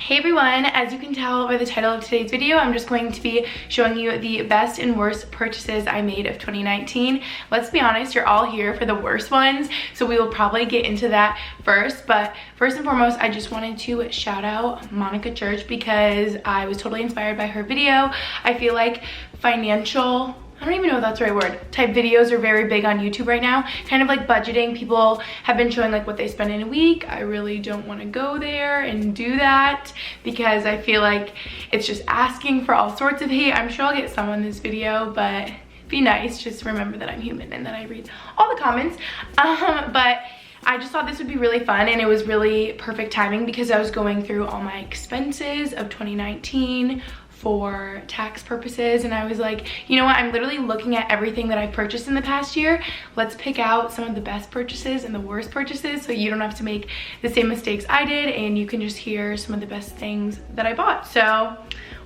Hey everyone, as you can tell by the title of today's video, I'm just going to be showing you the best and worst purchases I made of 2019. Let's be honest, you're all here for the worst ones, so we will probably get into that first. But first and foremost, I just wanted to shout out Monica Church because I was totally inspired by her video. I feel like financial, I don't even know if that's the right word, type videos are very big on YouTube right now. Kind of like budgeting. People have been showing like what they spend in a week. I really don't want to go there and do that because I feel like it's just asking for all sorts of hate. I'm sure I'll get some on this video, but be nice. Just remember that I'm human and that I read all the comments. But I just thought this would be really fun, and it was really perfect timing because I was going through all my expenses of 2019 for tax purposes, and I was like, you know what, I'm literally looking at everything that I purchased in the past year. Let's pick out some of the best purchases and the worst purchases so you don't have to make the same mistakes I did, and you can just hear some of the best things that I bought. So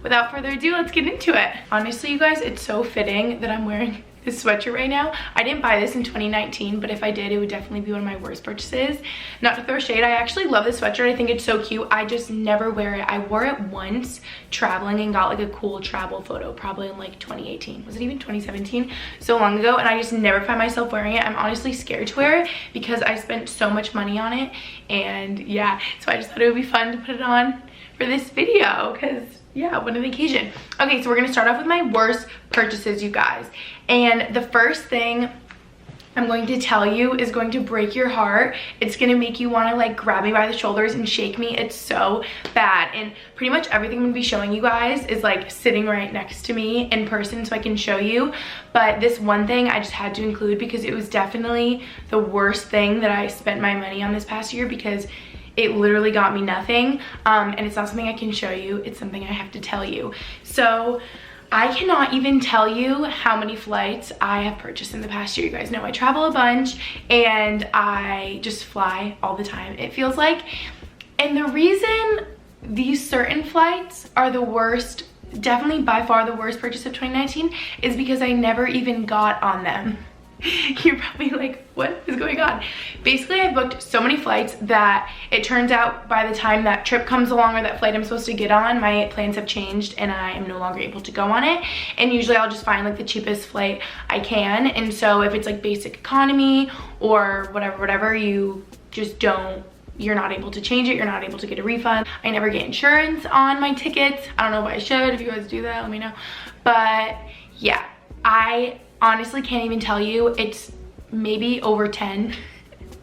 without further ado, let's get into it. Honestly, you guys, it's so fitting that I'm wearing this sweatshirt right now. I didn't buy this in 2019, but if I did, it would definitely be one of my worst purchases. Not to throw shade, I actually love this sweatshirt. I think it's so cute. I just never wear it. I wore it once traveling and got like a cool travel photo, probably in like 2018. Was it even 2017? So long ago, and I just never find myself wearing it. I'm honestly scared to wear it because I spent so much money on it, and yeah, so I just thought it would be fun to put it on for this video because yeah, what an occasion. Okay, so we're gonna start off with my worst purchases, you guys. And the first thing I'm going to tell you is going to break your heart. It's gonna make you wanna like grab me by the shoulders and shake me. It's so bad. And pretty much everything I'm gonna be showing you guys is like sitting right next to me in person so I can show you. But this one thing I just had to include because it was definitely the worst thing that I spent my money on this past year because it literally got me nothing, and it's not something I can show you, it's something I have to tell you. So I cannot even tell you how many flights I have purchased in the past year. You guys know I travel a bunch and I just fly all the time, it feels like. And the reason these certain flights are the worst, definitely by far the worst purchase of 2019, is because I never even got on them. You're probably like, what is going on? Basically, I booked so many flights that it turns out by the time that trip comes along or that flight I'm supposed to get on, my plans have changed and I am no longer able to go on it. And usually I'll just find like the cheapest flight I can. And so if it's like basic economy or whatever, you just don't, you're not able to change it, you're not able to get a refund. I never get insurance on my tickets. I don't know if I should. If you guys do that, let me know. But yeah, I honestly can't even tell you. It's maybe over 10.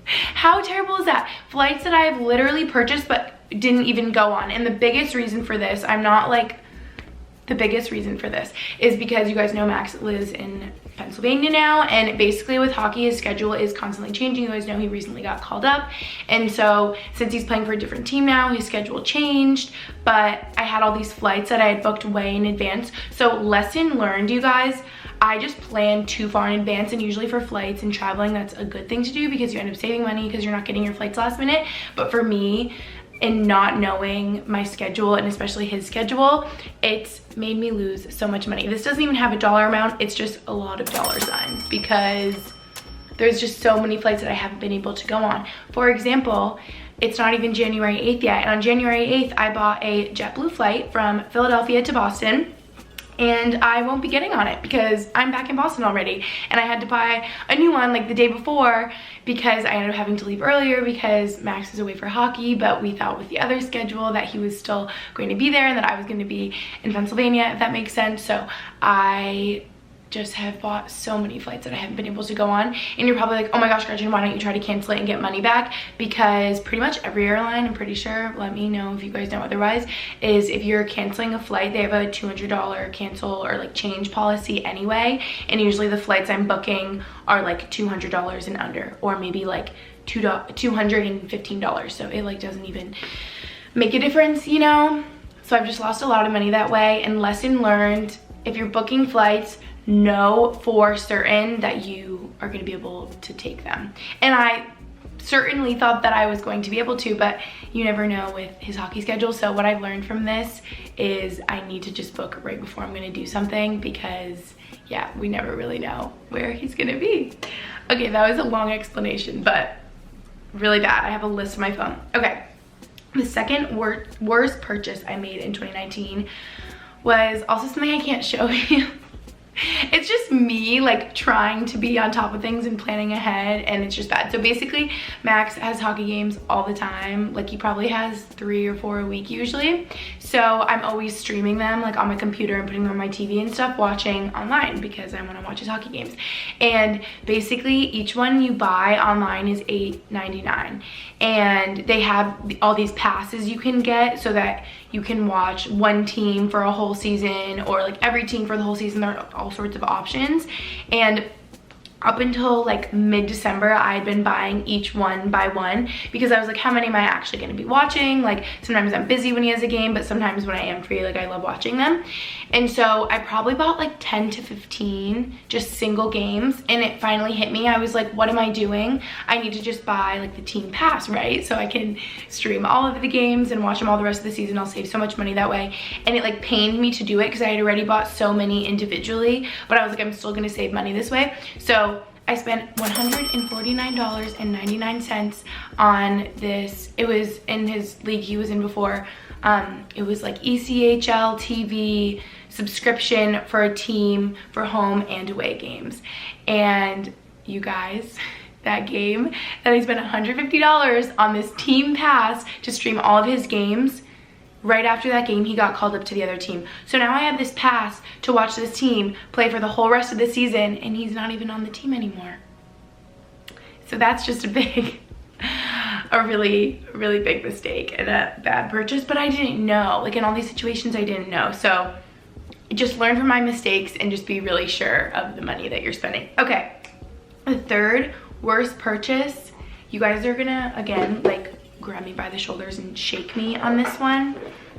How terrible is that? Flights that I've literally purchased but didn't even go on. And the biggest reason for this, the biggest reason for this is because you guys know Max lives in Pennsylvania now, and basically with hockey his schedule is constantly changing. You guys know he recently got called up, and so since he's playing for a different team now, his schedule changed. But I had all these flights that I had booked way in advance. So lesson learned, you guys, I just plan too far in advance, and usually for flights and traveling that's a good thing to do because you end up saving money because you're not getting your flights last minute. But for me, and not knowing my schedule and especially his schedule, it's made me lose so much money. This doesn't even have a dollar amount, it's just a lot of dollar signs because there's just so many flights that I haven't been able to go on. For example, it's not even January 8th yet, and on January 8th I bought a JetBlue flight from Philadelphia to Boston, and I won't be getting on it because I'm back in Boston already, and I had to buy a new one like the day before because I ended up having to leave earlier because Max is away for hockey. But we thought with the other schedule that he was still going to be there and that I was going to be in Pennsylvania, if that makes sense. So I just have bought so many flights that I haven't been able to go on. And you're probably like, oh my gosh, Gretchen, why don't you try to cancel it and get money back? Because pretty much every airline, I'm pretty sure, let me know if you guys know otherwise, is if you're canceling a flight, they have a $200 cancel or like change policy anyway. And usually the flights I'm booking are like $200 and under, or maybe like $215. So it like doesn't even make a difference, you know? So I've just lost a lot of money that way. And lesson learned, if you're booking flights, know for certain that you are going to be able to take them. And I certainly thought that I was going to be able to, but you never know with his hockey schedule. So what I've learned from this is I need to just book right before I'm going to do something because yeah, we never really know where he's going to be. Okay, that was a long explanation, but really bad. I have a list on my phone. Okay, The second worst purchase I made in 2019 was also something I can't show you. It's just me like trying to be on top of things and planning ahead, and it's just bad. So basically Max has hockey games all the time. Like he probably has 3 or 4 a week usually. So I'm always streaming them like on my computer and putting them on my TV and stuff, watching online because I want to watch his hockey games. And basically each one you buy online is $8.99, and they have all these passes you can get so that you can watch one team for a whole season, or like every team for the whole season. There are all sorts of options. And up until like mid-December, I had been buying each one by one because I was like, how many am I actually going to be watching? Like sometimes I'm busy when he has a game, but sometimes when I am free, like I love watching them. And so I probably bought like 10 to 15 just single games, and it finally hit me. I was like, what am I doing? I need to just buy like the team pass, right? So I can stream all of the games and watch them all the rest of the season. I'll save so much money that way. And it like pained me to do it because I had already bought so many individually, but I was like, I'm still going to save money this way. So I spent $149.99 on this. It was in his league he was in before. It was like ECHL TV subscription for a team for home and away games. And you guys, that game that I spent $150 on this team pass to stream all of his games, right after that game, he got called up to the other team. So now I have this pass to watch this team play for the whole rest of the season, and he's not even on the team anymore. So that's just a really, really big mistake and a bad purchase, but I didn't know. Like in all these situations, I didn't know. So just learn from my mistakes and just be really sure of the money that you're spending. Okay, the third worst purchase, you guys are gonna, again, like grab me by the shoulders and shake me on this one.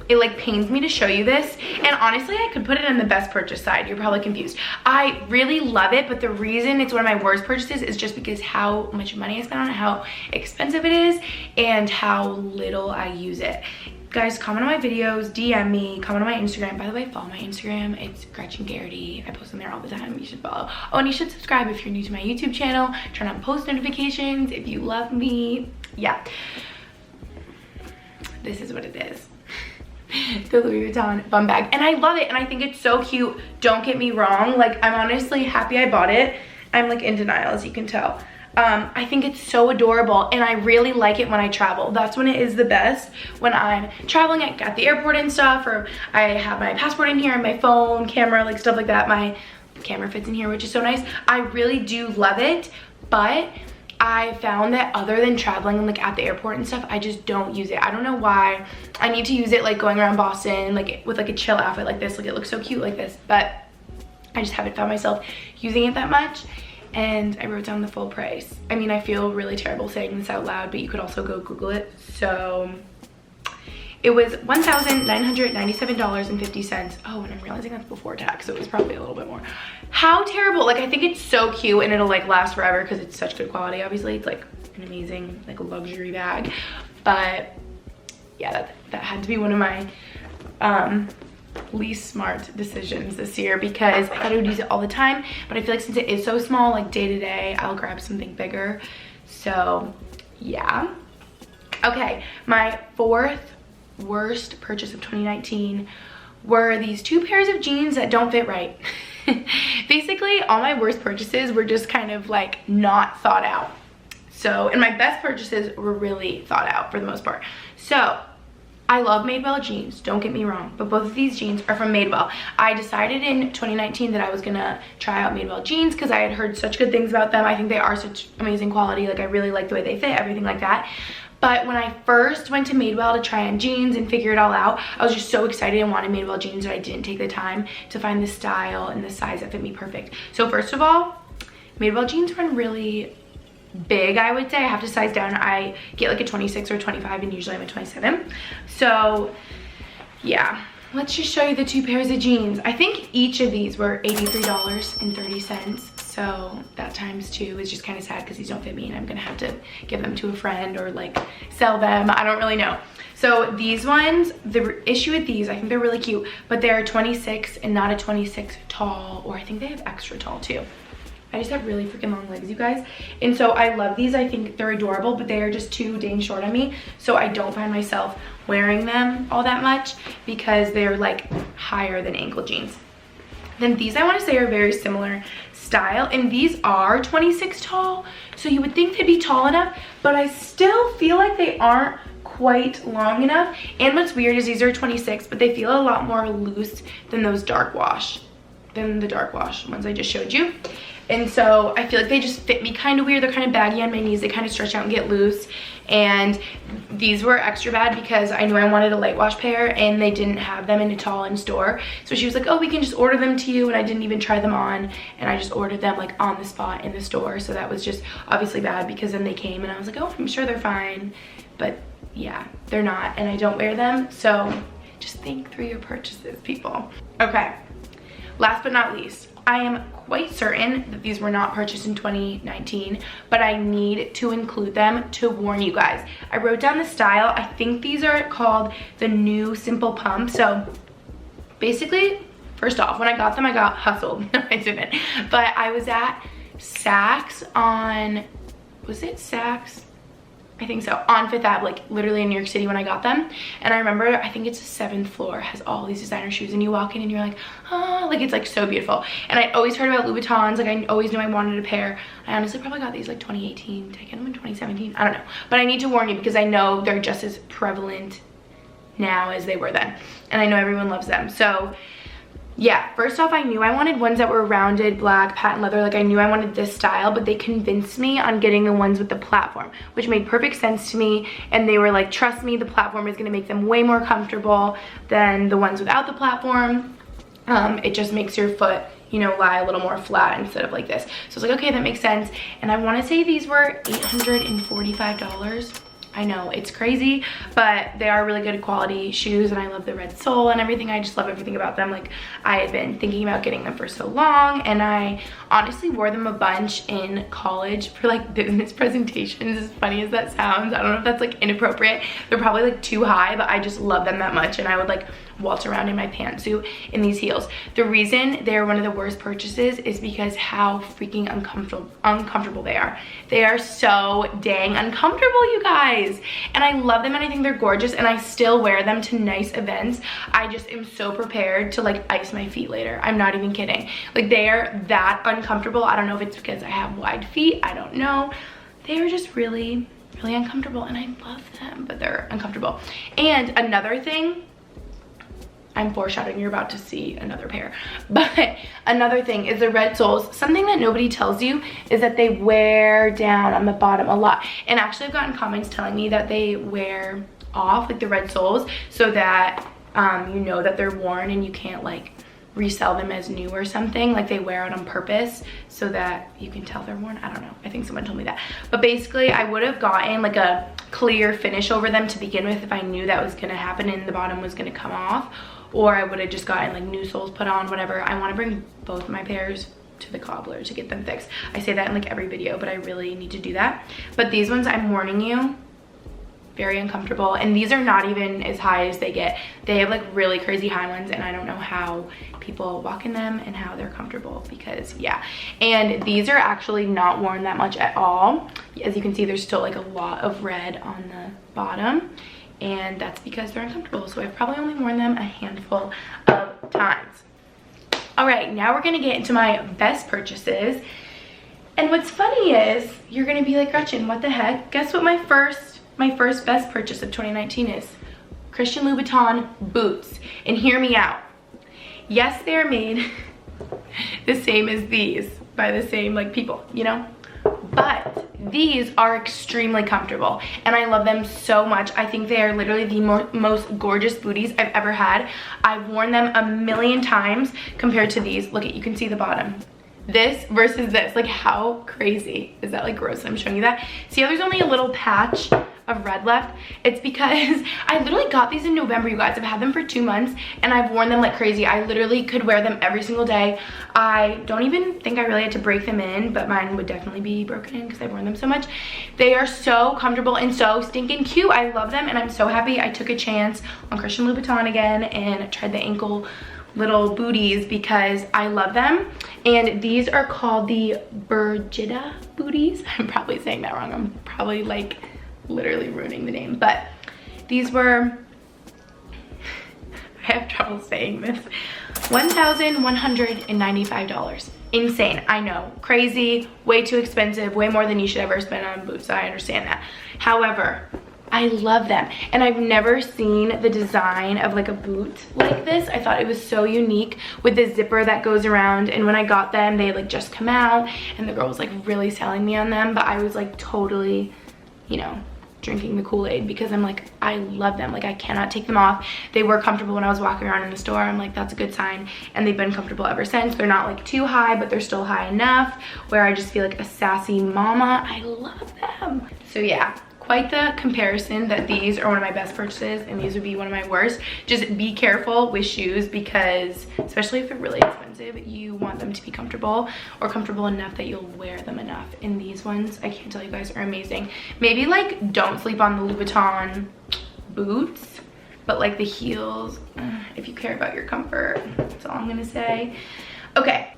It like pains me to show you this, and honestly I could put it on the best purchase side. You're probably confused. I really love it, but the reason it's one of my worst purchases is just because how much money I spent on it, how expensive it is, and how little I use it. Guys, comment on my videos, DM me, comment on my Instagram. By the way, follow my Instagram. It's Gretchen Geraghty. I post on there all the time. You should follow. Oh, and you should subscribe if you're new to my YouTube channel. Turn on post notifications if you love me. Yeah. This is what it is. The Louis Vuitton bum bag, and I love it, and I think it's so cute. Don't get me wrong, like I'm honestly happy I bought it. I'm like in denial, as you can tell. I think it's so adorable, and I really like it when I travel. That's when it is the best, when I'm traveling at the airport and stuff, or I have my passport in here and my phone, camera, like stuff like that. My camera fits in here, which is so nice. I really do love it, but I found that other than traveling like at the airport and stuff, I just don't use it. I don't know why. I need to use it like going around Boston, like with like a chill outfit like this. Like it looks so cute like this, but I just haven't found myself using it that much. And I wrote down the full price. I mean, I feel really terrible saying this out loud, but you could also go Google it. So it was $1,997.50. Oh, and I'm realizing that's before tax, so it was probably a little bit more. How terrible. Like, I think it's so cute, and it'll like last forever because it's such good quality. Obviously, it's like an amazing like luxury bag. But yeah, that had to be one of my least smart decisions this year, because I thought I would use it all the time, but I feel like since it is so small, like day to day, I'll grab something bigger. So yeah. Okay, my fourth worst purchase of 2019 were these 2 pairs of jeans that don't fit right. Basically, all my worst purchases were just kind of like not thought out. So, and my best purchases were really thought out for the most part. So I love Madewell jeans, don't get me wrong, but both of these jeans are from Madewell. I decided in 2019 that I was gonna try out Madewell jeans because I had heard such good things about them. I think they are such amazing quality. Like, I really like the way they fit, everything like that. But when I first went to Madewell to try on jeans and figure it all out, I was just so excited and wanted Madewell jeans that I didn't take the time to find the style and the size that fit me perfect. So first of all, Madewell jeans run really big, I would say. I have to size down. I get like a 26 or 25, and usually I'm a 27. So yeah, let's just show you the 2 pairs of jeans. I think each of these were $83.30. So that times 2 is just kind of sad because these don't fit me, and I'm gonna have to give them to a friend or like sell them. I don't really know. So these ones, the issue with these, I think they're really cute, but they're 26 and not a 26 tall, or I think they have extra tall too. I just have really freaking long legs, you guys. And so I love these. I think they're adorable, but they are just too dang short on me. So I don't find myself wearing them all that much because they're like higher than ankle jeans. Then these I want to say are very similar style, and these are 26 tall. So you would think they'd be tall enough, but I still feel like they aren't quite long enough. And what's weird is these are 26, but they feel a lot more loose than those dark wash, ones I just showed you. And so I feel like they just fit me kind of weird. They're kind of baggy on my knees. They kind of stretch out and get loose. And these were extra bad because I knew I wanted a light wash pair and they didn't have them in a tall in store. So she was like, oh, we can just order them to you. And I didn't even try them on. And I just ordered them like on the spot in the store. So that was just obviously bad because then they came and I was like, oh, I'm sure they're fine. But yeah, they're not. And I don't wear them. So just think through your purchases, people. Okay, last but not least, I am quite certain that these were not purchased in 2019, but I need to include them to warn you guys. I wrote down the style. I think these are called the new Simple Pump. So basically, first off, when I got them, I got hustled. No, I didn't. But I was at Saks on, was it Saks? I think so, on 5th Ave, like literally in New York City when I got them. And I remember, I think it's the 7th floor, has all these designer shoes, and you walk in and you're like, oh, like it's like so beautiful. And I always heard about Louboutins, like I always knew I wanted a pair. I honestly probably got these like 2018, did I get them in 2017? I don't know. But I need to warn you because I know they're just as prevalent now as they were then. And I know everyone loves them. So yeah, first off, I knew I wanted ones that were rounded, black, patent leather. Like I knew I wanted this style, but they convinced me on getting the ones with the platform, which made perfect sense to me. And they were like, trust me, the platform is gonna make them way more comfortable than the ones without the platform. It just makes your foot, you know, lie a little more flat instead of like this. So I was like, okay, that makes sense. And I wanna say these were $845. I know, it's crazy, but they are really good quality shoes, and I love the red sole and everything. I just love everything about them. Like, I had been thinking about getting them for so long, and I honestly wore them a bunch in college for like business presentations, as funny as that sounds. I don't know if that's like inappropriate. They're probably like too high, but I just love them that much, and I would like waltz around in my pantsuit in these heels. The reason they're one of the worst purchases is because how freaking uncomfortable they are. They are so dang uncomfortable, you guys. And I love them and I think they're gorgeous, and I still wear them to nice events. I just am so prepared to like ice my feet later. I'm not even kidding. Like, they are that uncomfortable. I don't know if it's because I have wide feet. I don't know. They are just really, really uncomfortable, and I love them, but they're uncomfortable. And another thing, I'm foreshadowing, you're about to see another pair. But another thing is the red soles. Something that nobody tells you is that they wear down on the bottom a lot. And actually I've gotten comments telling me that they wear off, like the red soles, so that you know that they're worn and you can't like resell them as new or something. Like, they wear it on purpose so that you can tell they're worn. I don't know, I think someone told me that. But basically I would have gotten like a clear finish over them to begin with if I knew that was gonna happen and the bottom was gonna come off. Or I would have just gotten like new soles put on, whatever. I want to bring both my pairs to the cobbler to get them fixed. I say that in like every video, but I really need to do that. But these ones, I'm warning you, very uncomfortable. And these are not even as high as they get. They have like really crazy high ones, and I don't know how people walk in them and how they're comfortable, because yeah. And these are actually not worn that much at all. As you can see, there's still like a lot of red on the bottom, and that's because they're uncomfortable. So I've probably only worn them a handful of times. All right, now we're gonna get into my best purchases. And what's funny is, you're gonna be like, Gretchen, what the heck? Guess what my first best purchase of 2019 is? Christian Louboutin boots. And hear me out. Yes, they're made the same as these by the same like people, you know? But these are extremely comfortable, and I love them so much. I think they are literally the most gorgeous booties I've ever had. I've worn them a million times compared to these. Look, you can see the bottom. This versus this, like, how crazy is that? Like, gross. I'm showing you that. See how there's only a little patch of red left? It's because I literally got these in November, you guys. I've had them for 2 months and I've worn them like crazy. I literally could wear them every single day. I don't even think I really had to break them in, but mine would definitely be broken in because I've worn them so much. They are so comfortable and so stinking cute. I love them, and I'm so happy I took a chance on Christian Louboutin again and tried the ankle little booties because I love them. And these are called the Geraghty booties. I'm probably saying that wrong. I'm probably like literally ruining the name, but these were, I have trouble saying this, $1,195. Insane, I know, crazy, way too expensive, way more than you should ever spend on boots. I understand that. However, I love them, and I've never seen the design of like a boot like this. I thought it was so unique with the zipper that goes around, and when I got them, they like just come out, and the girl was like really selling me on them, but I was like totally, you know, drinking the Kool-Aid because I'm like, I love them. Like, I cannot take them off. They were comfortable when I was walking around in the store. I'm like, that's a good sign. And they've been comfortable ever since. They're not like too high, but they're still high enough where I just feel like a sassy mama. I love them. So yeah, quite the comparison that these are one of my best purchases and these would be one of my worst. Just be careful with shoes because, especially if they're really expensive, you want them to be comfortable or comfortable enough that you'll wear them enough. And these ones, I can't tell you guys, are amazing. Maybe like don't sleep on the Louboutin boots, but like the heels, if you care about your comfort, that's all I'm gonna say. Okay.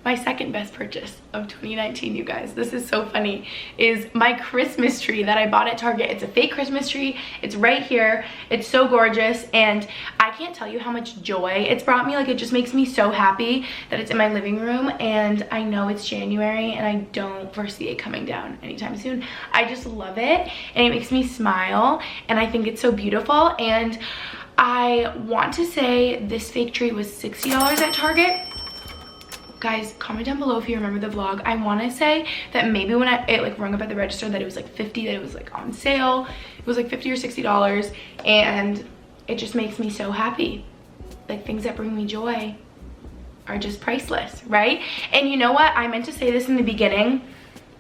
My second best purchase of 2019, you guys, this is so funny, is my Christmas tree that I bought at Target. It's a fake Christmas tree. It's right here. It's so gorgeous, and I can't tell you how much joy it's brought me. Like, it just makes me so happy that it's in my living room, and I know it's January, and I don't foresee it coming down anytime soon. I just love it, and it makes me smile, and I think it's so beautiful, and I want to say this fake tree was $60 at Target. Guys, comment down below if you remember the vlog. I want to say that maybe when it like rung up at the register that it was like 50, that it was like on sale. It was like $50 or $60, and it just makes me so happy. Like, things that bring me joy are just priceless, right? And you know what? I meant to say this in the beginning.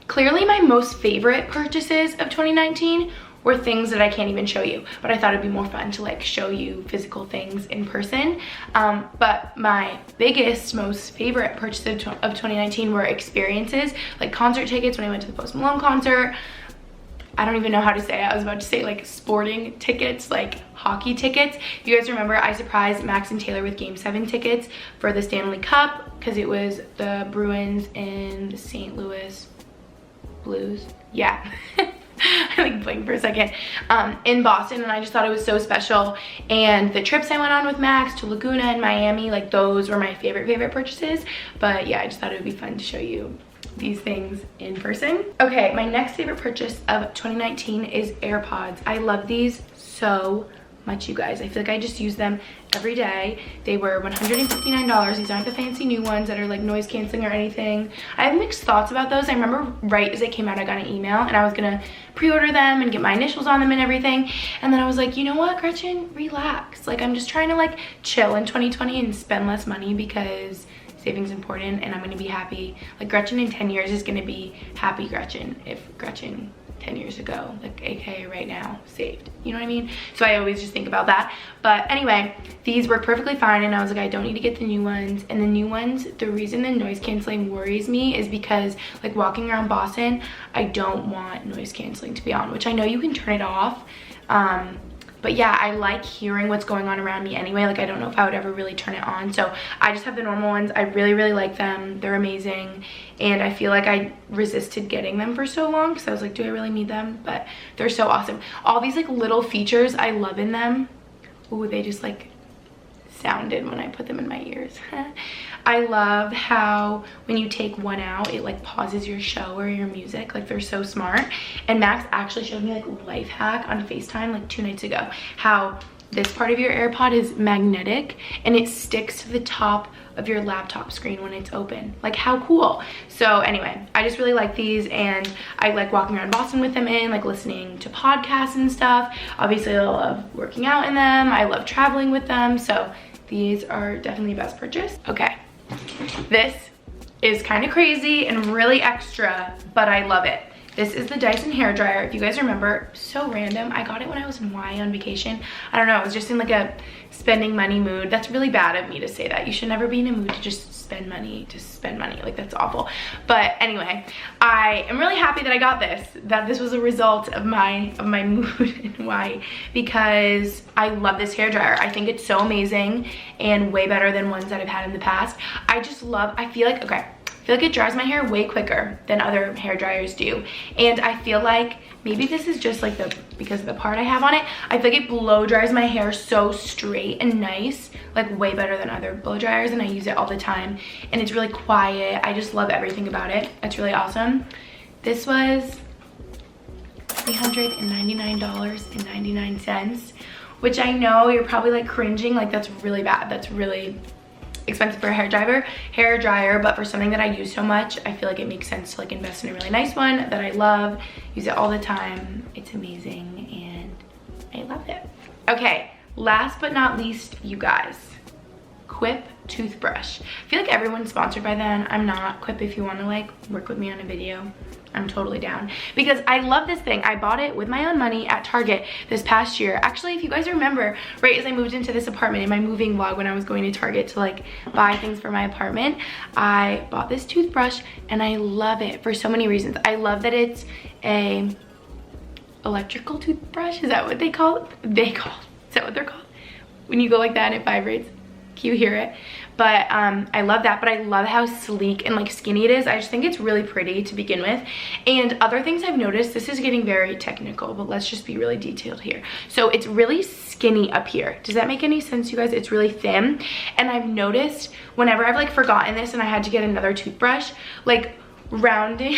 Clearly my most favorite purchases of 2019 were things that I can't even show you, but I thought it'd be more fun to like show you physical things in person. But my biggest, most favorite purchases of 2019 were experiences, like concert tickets when I went to the Post Malone concert. I don't even know how to say it. I was about to say like sporting tickets, like hockey tickets. If you guys remember, I surprised Max and Taylor with Game 7 tickets for the Stanley Cup because it was the Bruins and the St. Louis Blues. Yeah. I like blinked for a second, in Boston, and I just thought it was so special. And the trips I went on with Max to Laguna and Miami, like those were my favorite purchases. But yeah, I just thought it would be fun to show you these things in person. Okay, my next favorite purchase of 2019 is AirPods. I love these so much, you guys. I feel like I just use them every day. They were $159. These aren't the fancy new ones that are like noise canceling or anything. I have mixed thoughts about those. I remember right as they came out, I got an email and I was gonna pre-order them and get my initials on them and everything. And then I was like, you know what, Gretchen, relax. Like, I'm just trying to like chill in 2020 and spend less money because saving's important, and I'm gonna be happy. Like, Gretchen in 10 years is gonna be happy Gretchen if Gretchen 10 years ago, like aka right now, saved. You know what I mean? So I always just think about that. But anyway, these work perfectly fine, and I was like, I don't need to get the new ones. And the new ones, the reason the noise canceling worries me is because like walking around Boston, I don't want noise canceling to be on, which I know you can turn it off. But yeah, I like hearing what's going on around me anyway. Like, I don't know if I would ever really turn it on. So I just have the normal ones. I really like them. They're amazing. And I feel like I resisted getting them for so long because I was like, do I really need them? But they're so awesome. All these like little features I love in them. Ooh, they just like sounded when I put them in my ears. I love how when you take one out, it like pauses your show or your music. Like, they're so smart. And Max actually showed me like a life hack on FaceTime like 2 nights ago, how this part of your AirPod is magnetic and it sticks to the top of your laptop screen when it's open. Like, how cool. So anyway, I just really like these, and I like walking around Boston with them in, like listening to podcasts and stuff. Obviously, I love working out in them. I love traveling with them. So these are definitely the best purchase. Okay, this is kind of crazy and really extra, but I love it. This is the Dyson hairdryer. If you guys remember, so random. I got it when I was in Hawaii on vacation. I don't know, I was just in like a spending money mood. That's really bad of me to say that. You should never be in a mood to just spend money, like that's awful. But anyway, I am really happy that I got this, that this was a result of my mood in Hawaii, because I love this hairdryer. I think it's so amazing and way better than ones that I've had in the past. I feel like it dries my hair way quicker than other hair dryers do. And I feel like maybe this is just like because of the part I have on it. I feel like it blow dries my hair so straight and nice, like way better than other blow dryers, and I use it all the time. And it's really quiet. I just love everything about it. It's really awesome. This was $399.99, which I know you're probably like cringing, like that's really bad. That's really expensive for a hair dryer, but for something that I use so much, I feel like it makes sense to like invest in a really nice one that I love, use it all the time. It's amazing and I love it. Okay, last but not least, you guys, Quip toothbrush. I feel like everyone's sponsored by them. I'm not. Quip, if you want to like work with me on a video, I'm totally down, because I love this thing. I bought it with my own money at Target this past year. Actually, if you guys remember, right as I moved into this apartment, in my moving vlog when I was going to Target to like buy things for my apartment, I bought this toothbrush and I love it for so many reasons. I love that it's a electrical toothbrush. Is that what they call it? Is that what they're called? When you go like that and it vibrates. Can you hear it? But I love that, but I love how sleek and like skinny it is. I just think it's really pretty to begin with. And other things I've noticed, this is getting very technical, but let's just be really detailed here. So it's really skinny up here. Does that make any sense, you guys? It's really thin. And I've noticed whenever I've like forgotten this and I had to get another toothbrush, like rounding,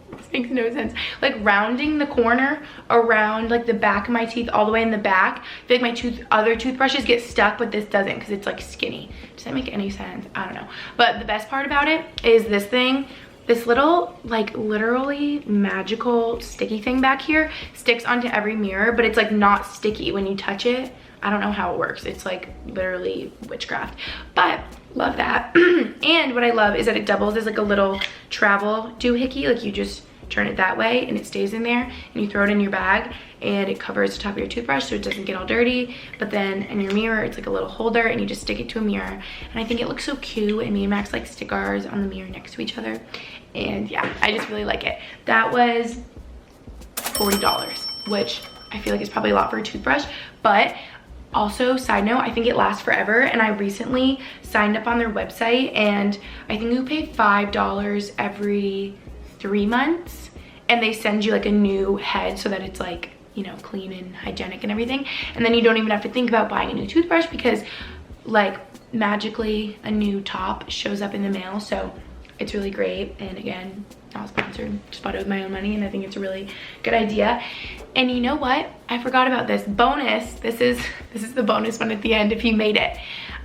this makes no sense, like rounding the corner around like the back of my teeth all the way in the back, I feel like my other toothbrushes get stuck, but this doesn't because it's like skinny. Does that make any sense? I don't know. But the best part about it is this thing, this little like literally magical sticky thing back here sticks onto every mirror, but it's like not sticky when you touch it. I don't know how it works. It's like literally witchcraft, but love that. And what I love is that it doubles as like a little travel doohickey. Like you just turn it that way and it stays in there and you throw it in your bag and it covers the top of your toothbrush so it doesn't get all dirty. But then in your mirror, it's like a little holder and you just stick it to a mirror. And I think it looks so cute, and me and Max like stick ours on the mirror next to each other. And yeah, I just really like it. That was $40, which I feel like is probably a lot for a toothbrush, but also, side note, I think it lasts forever, and I recently signed up on their website, and I think you pay $5 every 3 months, and they send you like a new head so that it's like, you know, clean and hygienic and everything, and then you don't even have to think about buying a new toothbrush because like magically a new top shows up in the mail. So it's really great. And again, not sponsored, just bought it with my own money, and I think it's a really good idea. And you know what, I forgot about this bonus. This is the bonus one at the end if you made it.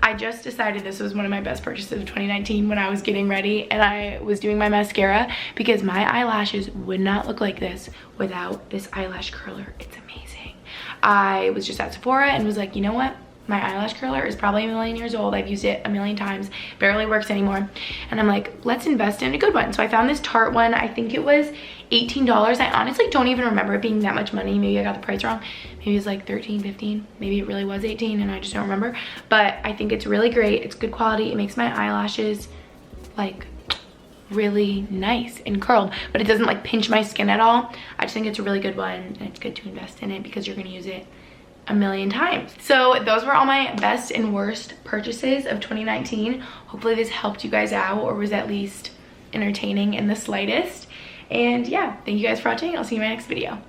I just decided this was one of my best purchases of 2019 when I was getting ready and I was doing my mascara, because my eyelashes would not look like this without this eyelash curler. It's amazing. I was just at Sephora and was like, you know what, my eyelash curler is probably a million years old. I've used it a million times, barely works anymore. And I'm like, let's invest in a good one. So I found this Tarte one. I think it was $18. I honestly don't even remember it being that much money. Maybe I got the price wrong. Maybe it was like 13, 15. Maybe it really was 18 and I just don't remember. But I think it's really great. It's good quality. It makes my eyelashes like really nice and curled, but it doesn't like pinch my skin at all. I just think it's a really good one, and it's good to invest in it because you're going to use it a million times. So those were all my best and worst purchases of 2019. Hopefully this helped you guys out, or was at least entertaining in the slightest. And yeah, thank you guys for watching. I'll see you in my next video.